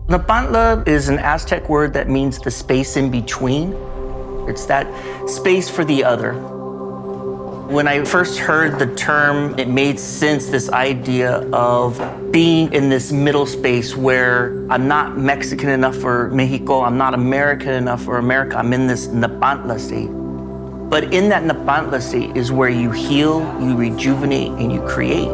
Nepantla is an Aztec word that means the space in between. It's that space for the other. When I first heard the term, it made sense, this idea of being in this middle space where I'm not Mexican enough for Mexico, I'm not American enough for America, I'm in this Nepantla state. But in that Nepantla state is where you heal, you rejuvenate, and you create.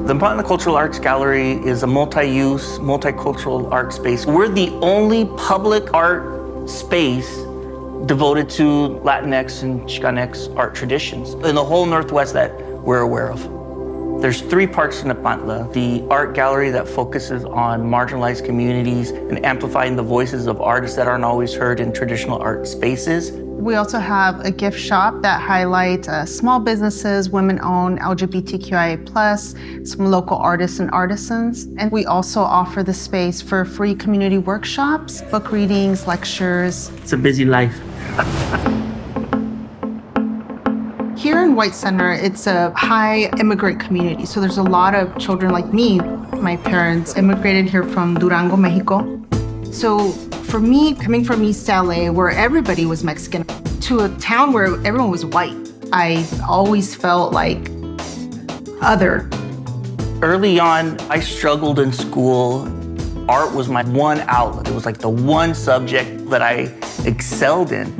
The Nepantla Cultural Arts Gallery is a multi-use, multicultural art space. We're the only public art space devoted to Latinx and Chicanx art traditions in the whole Northwest that we're aware of. There's 3 parts to Nepantla: the art gallery that focuses on marginalized communities and amplifying the voices of artists that aren't always heard in traditional art spaces. We also have a gift shop that highlights small businesses, women-owned, LGBTQIA+, some local artists and artisans. And we also offer the space for free community workshops, book readings, lectures. It's a busy life. Here in White Center, it's a high immigrant community. So there's a lot of children like me. My parents immigrated here from Durango, Mexico. So for me, coming from East LA, where everybody was Mexican, to a town where everyone was white, I always felt like other. Early on, I struggled in school. Art was my one outlet. It was like the one subject that I excelled in.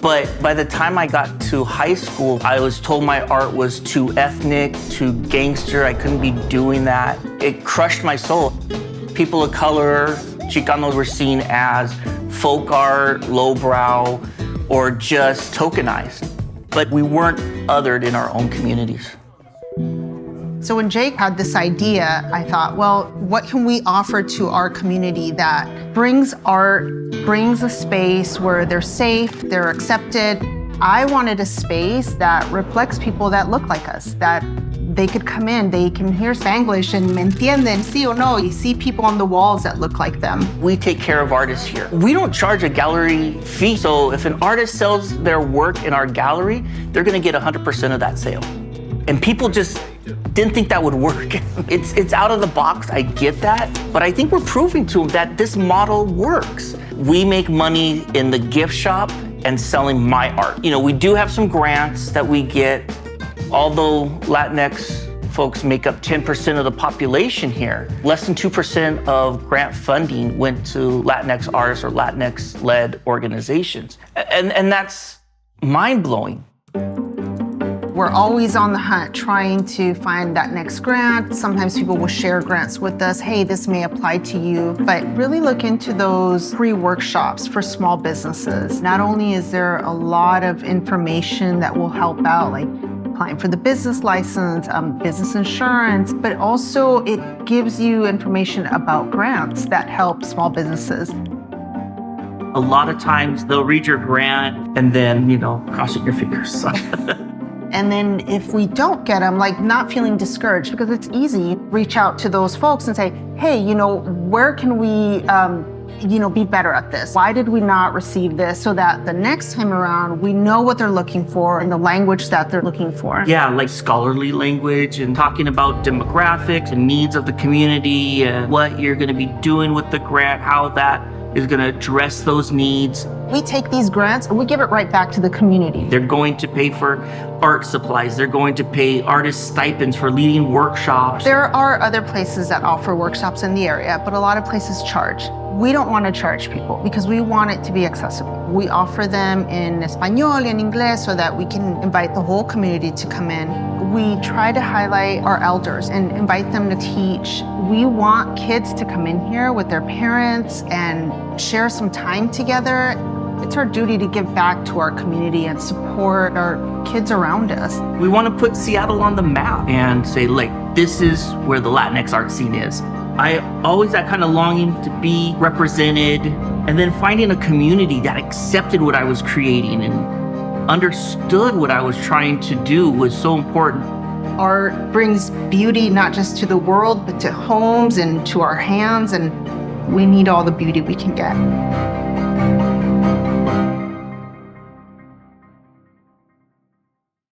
But by the time I got to high school, I was told my art was too ethnic, too gangster. I couldn't be doing that. It crushed my soul. People of color, Chicanos, were seen as folk art, lowbrow, or just tokenized. But we weren't othered in our own communities. So when Jake had this idea, I thought, well, what can we offer to our community that brings art, brings a space where they're safe, they're accepted. I wanted a space that reflects people that look like us, that they could come in, they can hear Spanglish and me entienden, sí o no. You see people on the walls that look like them. We take care of artists here. We don't charge a gallery fee, so if an artist sells their work in our gallery, they're gonna get 100% of that sale. And people just didn't think that would work. It's out of the box, I get that, but I think we're proving to them that this model works. We make money in the gift shop and selling my art. You know, we do have some grants that we get. Although Latinx folks make up 10% of the population here, less than 2% of grant funding went to Latinx artists or Latinx-led organizations. And that's mind-blowing. We're always on the hunt trying to find that next grant. Sometimes people will share grants with us. Hey, this may apply to you. But really look into those free workshops for small businesses. Not only is there a lot of information that will help out, like applying for the business license, business insurance, but also it gives you information about grants that help small businesses. A lot of times they'll read your grant and then, crossing your fingers. And then if we don't get them, not feeling discouraged, because it's easy, reach out to those folks and say, hey, where can we, be better at this? Why did we not receive this? So that the next time around, we know what they're looking for and the language that they're looking for. Yeah, like scholarly language and talking about demographics and needs of the community and what you're gonna be doing with the grant, how that is gonna address those needs. We take these grants and we give it right back to the community. They're going to pay for art supplies. They're going to pay artist stipends for leading workshops. There are other places that offer workshops in the area, but a lot of places charge. We don't want to charge people because we want it to be accessible. We offer them in Espanol and English so that we can invite the whole community to come in. We try to highlight our elders and invite them to teach. We want kids to come in here with their parents and share some time together. It's our duty to give back to our community and support our kids around us. We want to put Seattle on the map and say, this is where the Latinx art scene is. I always that kind of longing to be represented, and then finding a community that accepted what I was creating and understood what I was trying to do was so important. Art brings beauty not just to the world, but to homes and to our hands, and we need all the beauty we can get.